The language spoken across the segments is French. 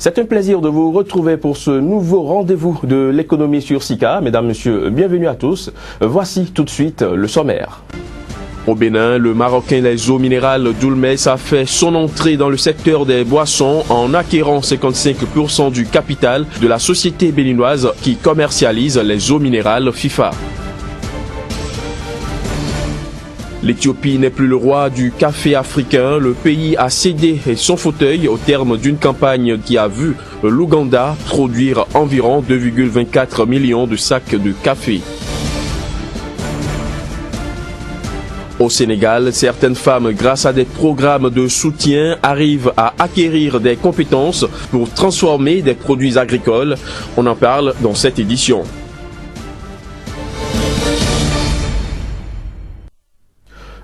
C'est un plaisir de vous retrouver pour ce nouveau rendez-vous de l'économie sur SICA. Mesdames, Messieurs, bienvenue à tous. Voici tout de suite le sommaire. Au Bénin, le Marocain Les Eaux Minérales d'Oulmès a fait son entrée dans le secteur des boissons en acquérant 55% du capital de la société béninoise qui commercialise les eaux minérales FIFA. L'Éthiopie n'est plus le roi du café africain. Le pays a cédé son fauteuil au terme d'une campagne qui a vu l'Ouganda produire environ 2,24 millions de sacs de café. Au Sénégal, certaines femmes, grâce à des programmes de soutien, arrivent à acquérir des compétences pour transformer des produits agricoles. On en parle dans cette édition.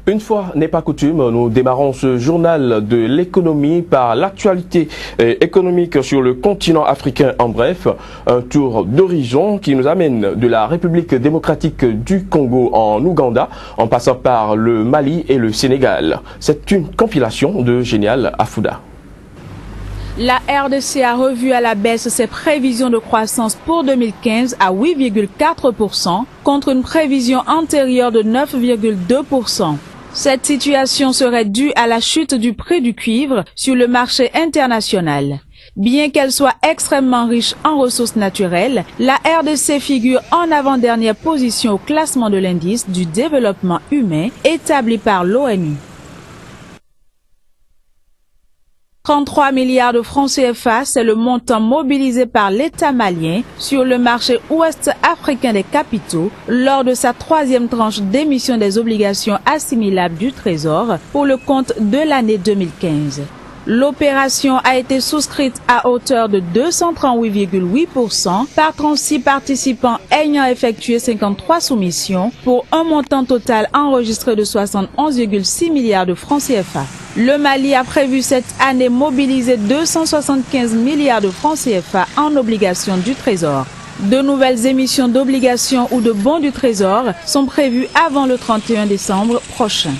Une fois n'est pas coutume, nous démarrons ce journal de l'économie par l'actualité économique sur le continent africain en bref. Un tour d'horizon qui nous amène de la République démocratique du Congo en Ouganda, en passant par le Mali et le Sénégal. C'est une compilation de Génial Afouda. La RDC a revu à la baisse ses prévisions de croissance pour 2015 à 8,4% contre une prévision antérieure de 9,2%. Cette situation serait due à la chute du prix du cuivre sur le marché international. Bien qu'elle soit extrêmement riche en ressources naturelles, la RDC figure en avant-dernière position au classement de l'indice du développement humain établi par l'ONU. 33 milliards de francs CFA, c'est le montant mobilisé par l'État malien sur le marché ouest africain des capitaux lors de sa troisième tranche d'émission des obligations assimilables du Trésor pour le compte de l'année 2015. L'opération a été souscrite à hauteur de 238,8% par 36 participants ayant effectué 53 soumissions pour un montant total enregistré de 71,6 milliards de francs CFA. Le Mali a prévu cette année mobiliser 275 milliards de francs CFA en obligations du Trésor. De nouvelles émissions d'obligations ou de bons du Trésor sont prévues avant le 31 décembre prochain.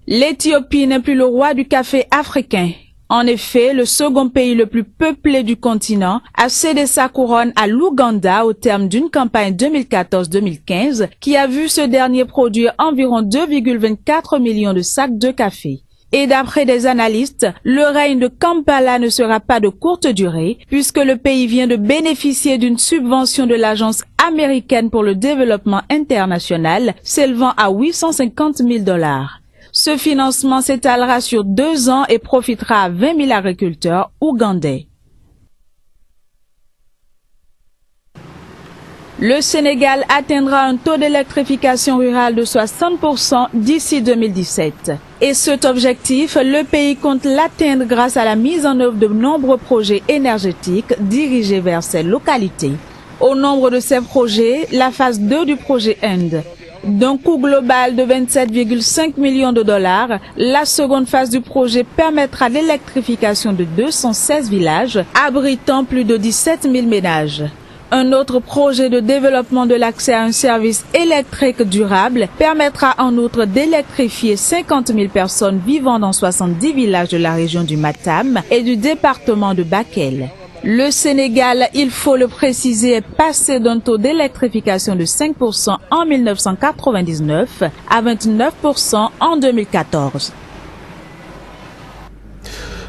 L'Éthiopie n'est plus le roi du café africain. En effet, le second pays le plus peuplé du continent a cédé sa couronne à l'Ouganda au terme d'une campagne 2014-2015 qui a vu ce dernier produire environ 2,24 millions de sacs de café. Et d'après des analystes, le règne de Kampala ne sera pas de courte durée puisque le pays vient de bénéficier d'une subvention de l'Agence américaine pour le développement international s'élevant à $850 000. Ce financement s'étalera sur 2 ans et profitera à 20 000 agriculteurs ougandais. Le Sénégal atteindra un taux d'électrification rurale de 60% d'ici 2017. Et cet objectif, le pays compte l'atteindre grâce à la mise en œuvre de nombreux projets énergétiques dirigés vers ces localités. Au nombre de ces projets, la phase 2 du projet End, d'un coût global de 27,5 millions de dollars, la seconde phase du projet permettra l'électrification de 216 villages, abritant plus de 17 000 ménages. Un autre projet de développement de l'accès à un service électrique durable permettra en outre d'électrifier 50 000 personnes vivant dans 70 villages de la région du Matam et du département de Bakel. Le Sénégal, il faut le préciser, est passé d'un taux d'électrification de 5% en 1999 à 29% en 2014.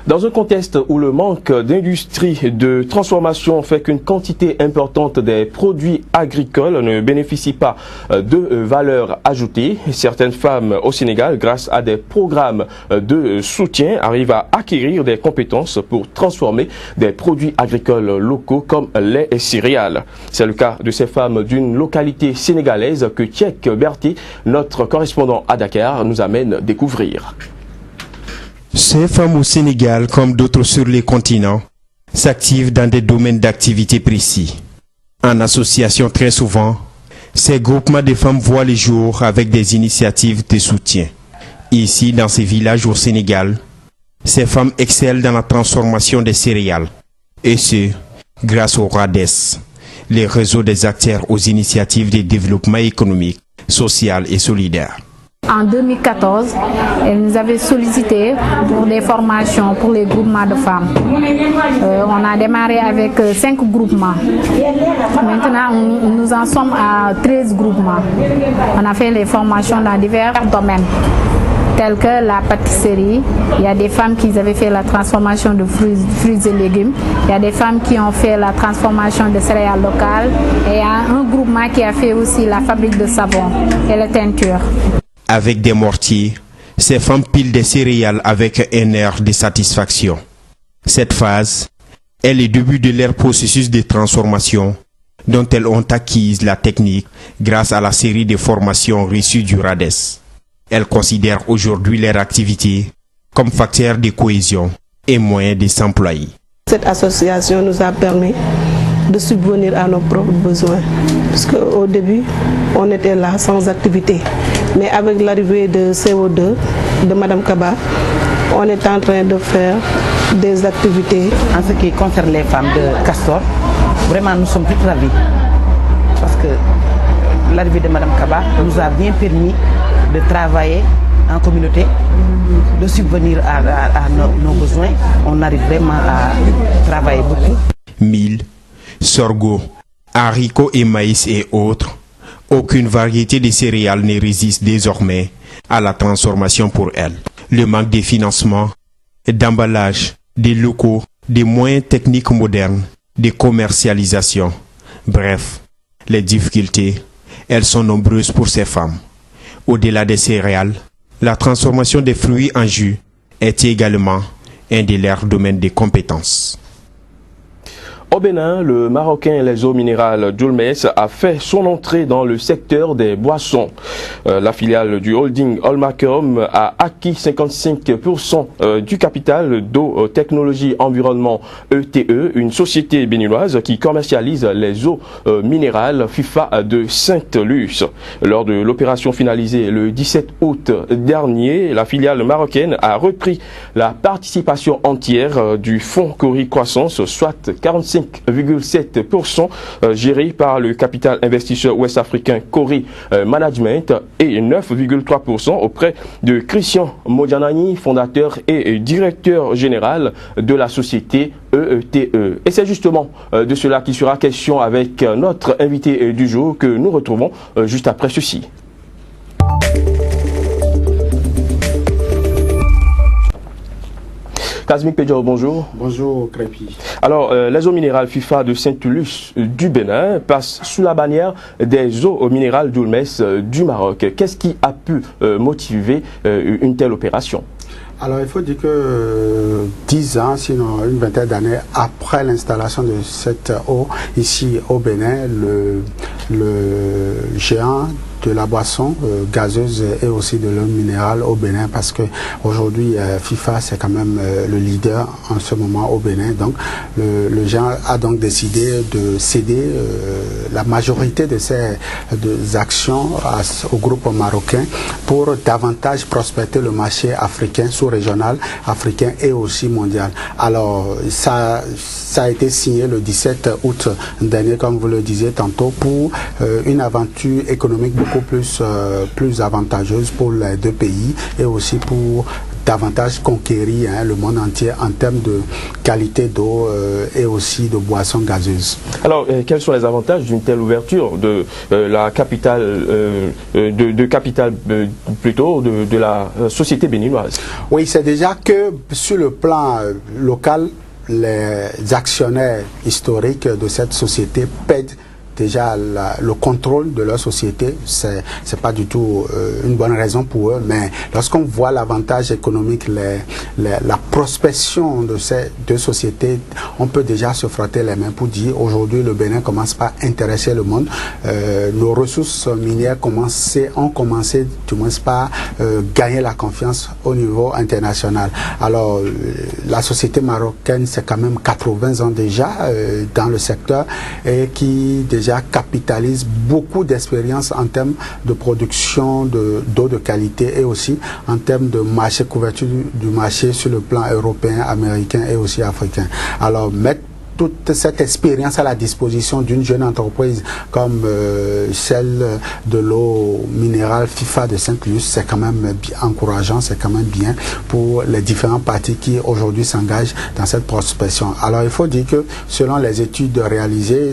Dans un contexte où le manque d'industrie de transformation fait qu'une quantité importante des produits agricoles ne bénéficie pas de valeur ajoutée, certaines femmes au Sénégal, grâce à des programmes de soutien, arrivent à acquérir des compétences pour transformer des produits agricoles locaux comme lait et céréales. C'est le cas de ces femmes d'une localité sénégalaise que Tchèque Berthier, notre correspondant à Dakar, nous amène découvrir. Ces femmes au Sénégal, comme d'autres sur les continents, s'activent dans des domaines d'activité précis. En association très souvent, ces groupements de femmes voient le jour avec des initiatives de soutien. Ici, dans ces villages au Sénégal, ces femmes excellent dans la transformation des céréales. Et ce, grâce au RADES, les réseaux des acteurs aux initiatives de développement économique, social et solidaire. En 2014, elle nous avait sollicité pour des formations pour les groupements de femmes. On a démarré avec 5 groupements. Maintenant, nous en sommes à 13 groupements. On a fait les formations dans divers domaines, tels que la pâtisserie. Il y a des femmes qui avaient fait la transformation de fruits et légumes. Il y a des femmes qui ont fait la transformation de céréales locales. Et il y a un groupement qui a fait aussi la fabrique de savon et la teinture. Avec des mortiers, ces femmes pilent des céréales avec un air de satisfaction. Cette phase est le début de leur processus de transformation dont elles ont acquis la technique grâce à la série de formations reçues du RADES. Elles considèrent aujourd'hui leur activité comme facteur de cohésion et moyen de s'employer. Cette association nous a permis de subvenir à nos propres besoins. Parce qu'au début, on était là sans activité. Mais avec l'arrivée de CO2, de Mme Kaba, on est en train de faire des activités. En ce qui concerne les femmes de Castor, vraiment nous sommes toutes ravis. Parce que l'arrivée de Mme Kaba nous a bien permis de travailler en communauté, de subvenir à nos besoins. On arrive vraiment à travailler beaucoup. Mil, sorgho, haricots et maïs et autres, aucune variété de céréales ne résiste désormais à la transformation pour elles. Le manque de financement, d'emballage, des locaux, des moyens techniques modernes, de commercialisation, bref, les difficultés, elles sont nombreuses pour ces femmes. Au-delà des céréales, la transformation des fruits en jus est également un de leurs domaines de compétences. Au Bénin, le Marocain Les Eaux Minérales Djoulmes a fait son entrée dans le secteur des boissons. La filiale du holding Olmacom a acquis 55% du capital d'Eau Technologie Environnement ETE, une société béninoise qui commercialise les eaux minérales FIFA de Sainte-Luce. Lors de l'opération finalisée le 17 août dernier, la filiale marocaine a repris la participation entière du fonds Cori Croissance, soit 45,7% géré par le capital investisseur ouest-africain Cori Management et 9,3% auprès de Christian Modjanani, fondateur et directeur général de la société EETE. Et c'est justement de cela qui sera question avec notre invité du jour que nous retrouvons juste après ceci. Kazmik Pedjao, bonjour. Bonjour Crépi. Alors, les eaux minérales FIFA de Sainte-Luce du Bénin passent sous la bannière des eaux minérales d'Oulmes du Maroc. Qu'est-ce qui a pu motiver une telle opération? Alors, il faut dire que 10 ans, sinon une vingtaine d'années après l'installation de cette eau ici au Bénin, le géant de la boisson gazeuse et aussi de l'eau minérale au Bénin, parce que aujourd'hui FIFA c'est quand même le leader en ce moment au Bénin. Donc le géant a donc décidé de céder la majorité de ses actions au groupe marocain pour davantage prospecter le marché africain, sous-régional, africain et aussi mondial. Alors ça a été signé le 17 août dernier, comme vous le disiez tantôt, pour une aventure économique beaucoup plus avantageuse pour les deux pays et aussi pour davantage conquérir le monde entier en termes de qualité d'eau et aussi de boissons gazeuses. Alors, quels sont les avantages d'une telle ouverture de la capitale, plutôt de la société béninoise? Oui, c'est déjà que sur le plan local, les actionnaires historiques de cette société paient déjà le contrôle de leur société. C'est pas du tout une bonne raison pour eux, mais lorsqu'on voit l'avantage économique, la prospection de ces deux sociétés, on peut déjà se frotter les mains pour dire aujourd'hui le Bénin commence pas à intéresser le monde. Nos ressources minières ont commencé du moins par gagner la confiance au niveau international. Alors la société marocaine, c'est quand même 80 ans déjà dans le secteur et qui déjà capitalise beaucoup d'expérience en termes de production d'eau de qualité et aussi en termes de couverture du marché sur le plan européen, américain et aussi africain. Alors mettre toute cette expérience à la disposition d'une jeune entreprise comme celle de l'eau minérale FIFA de Sainte-Luce, c'est quand même encourageant, c'est quand même bien pour les différents partis qui aujourd'hui s'engagent dans cette prospection. Alors il faut dire que selon les études réalisées,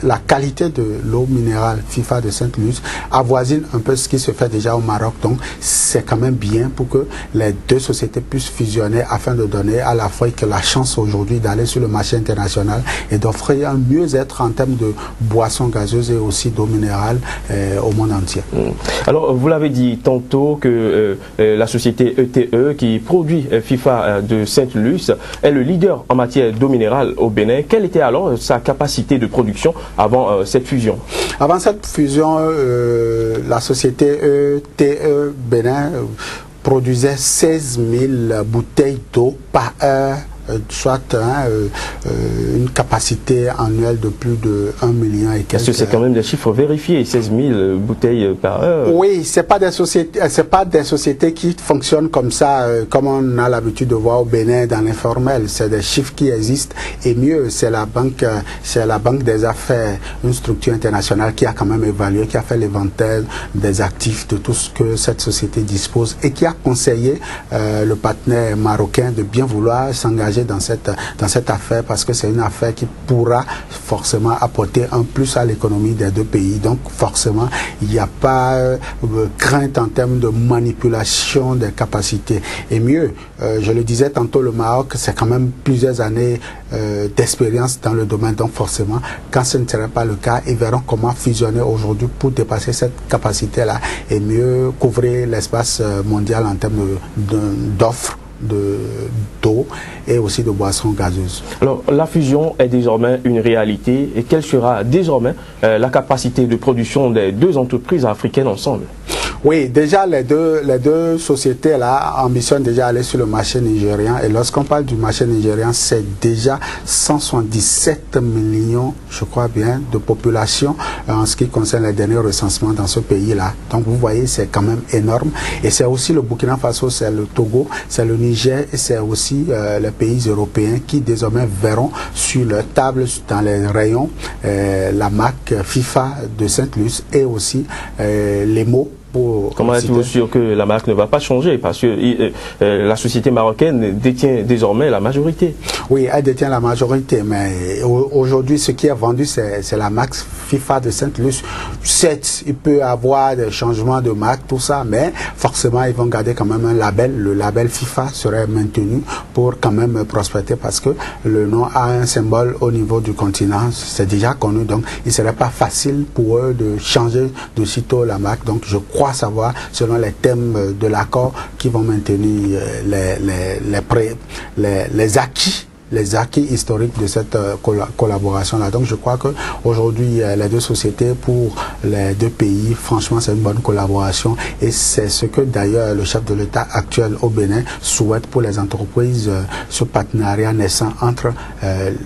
la qualité de l'eau minérale FIFA de Sainte-Luce avoisine un peu ce qui se fait déjà au Maroc. Donc c'est quand même bien pour que les deux sociétés puissent fusionner afin de donner à l'Afrique la chance aujourd'hui d'aller sur le marché international et d'offrir un mieux-être en termes de boissons gazeuses et aussi d'eau minérale au monde entier. Alors vous l'avez dit tantôt que la société ETE qui produit FIFA de Sainte-Luce est le leader en matière d'eau minérale au Bénin. Quelle était alors sa capacité de production avant cette fusion? Avant cette fusion, la société ETE Bénin produisait 16 000 bouteilles d'eau par heure, soit une capacité annuelle de plus de 1 million et quelques. Parce que c'est quand même des chiffres vérifiés, 16 000 bouteilles par heure. Oui, c'est pas des sociétés qui fonctionnent comme ça, comme on a l'habitude de voir au Bénin dans l'informel. C'est des chiffres qui existent et mieux, c'est la banque des affaires, une structure internationale qui a quand même évalué, qui a fait l'inventaire des actifs de tout ce que cette société dispose et qui a conseillé le partenaire marocain de bien vouloir s'engager dans cette affaire parce que c'est une affaire qui pourra forcément apporter un plus à l'économie des deux pays. Donc forcément, il n'y a pas crainte en termes de manipulation des capacités. Et mieux, je le disais tantôt, le Maroc, c'est quand même plusieurs années d'expérience dans le domaine. Donc forcément, quand ce ne serait pas le cas, ils verront comment fusionner aujourd'hui pour dépasser cette capacité-là et mieux couvrir l'espace mondial en termes d'offres d'eau et aussi de boissons gazeuses. Alors la fusion est désormais une réalité et quelle sera désormais la capacité de production des deux entreprises africaines ensemble? Oui, déjà les deux sociétés là ambitionnent déjà aller sur le marché nigérian et lorsqu'on parle du marché nigérian, c'est déjà 177 millions, je crois bien, de population en ce qui concerne les derniers recensements dans ce pays-là. Donc vous voyez, c'est quand même énorme et c'est aussi le Burkina Faso, c'est le Togo, c'est le Niger et c'est aussi les pays européens qui désormais verront sur leur table, dans les rayons, la marque FIFA de Sainte-Luce et aussi les mots. Comment êtes-vous sûr que la marque ne va pas changer? Parce que la société marocaine détient désormais la majorité. Oui, elle détient la majorité, mais aujourd'hui, ce qui est vendu, c'est la marque FIFA de Sainte-Luce. Certes, il peut y avoir des changements de marque, tout ça, mais forcément, ils vont garder quand même un label. Le label FIFA serait maintenu pour quand même prospérer parce que le nom a un symbole au niveau du continent. C'est déjà connu, donc il ne serait pas facile pour eux de changer de sitôt la marque. Donc, je crois savoir, selon les thèmes de l'accord, qui vont maintenir les acquis historiques de cette collaboration-là. Donc je crois qu'aujourd'hui, les deux sociétés, pour les deux pays, franchement, c'est une bonne collaboration et c'est ce que d'ailleurs le chef de l'État actuel au Bénin souhaite pour les entreprises, ce partenariat naissant entre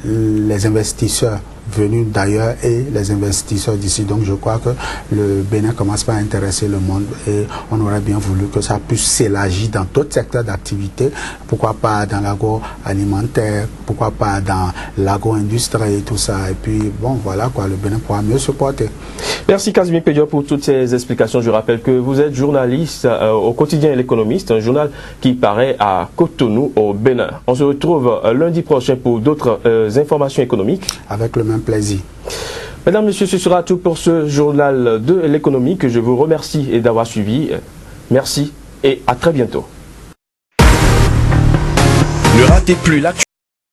les investisseurs venus d'ailleurs et les investisseurs d'ici. Donc je crois que le Bénin commence par intéresser le monde et on aurait bien voulu que ça puisse s'élargir dans d'autres secteurs d'activité, pourquoi pas dans l'agroalimentaire, pourquoi pas dans l'agro-industrie et tout ça. Et puis bon, voilà quoi, le Bénin pourra mieux se porter. Merci Casimir Pédior pour toutes ces explications. Je rappelle que vous êtes journaliste au quotidien L'Économiste, un journal qui paraît à Cotonou au Bénin. On se retrouve lundi prochain pour d'autres informations économiques. Avec le même plaisir. Mesdames, Messieurs, ce sera tout pour ce journal de l'économie que je vous remercie d'avoir suivi. Merci et à très bientôt. Ne ratez plus l'actualité.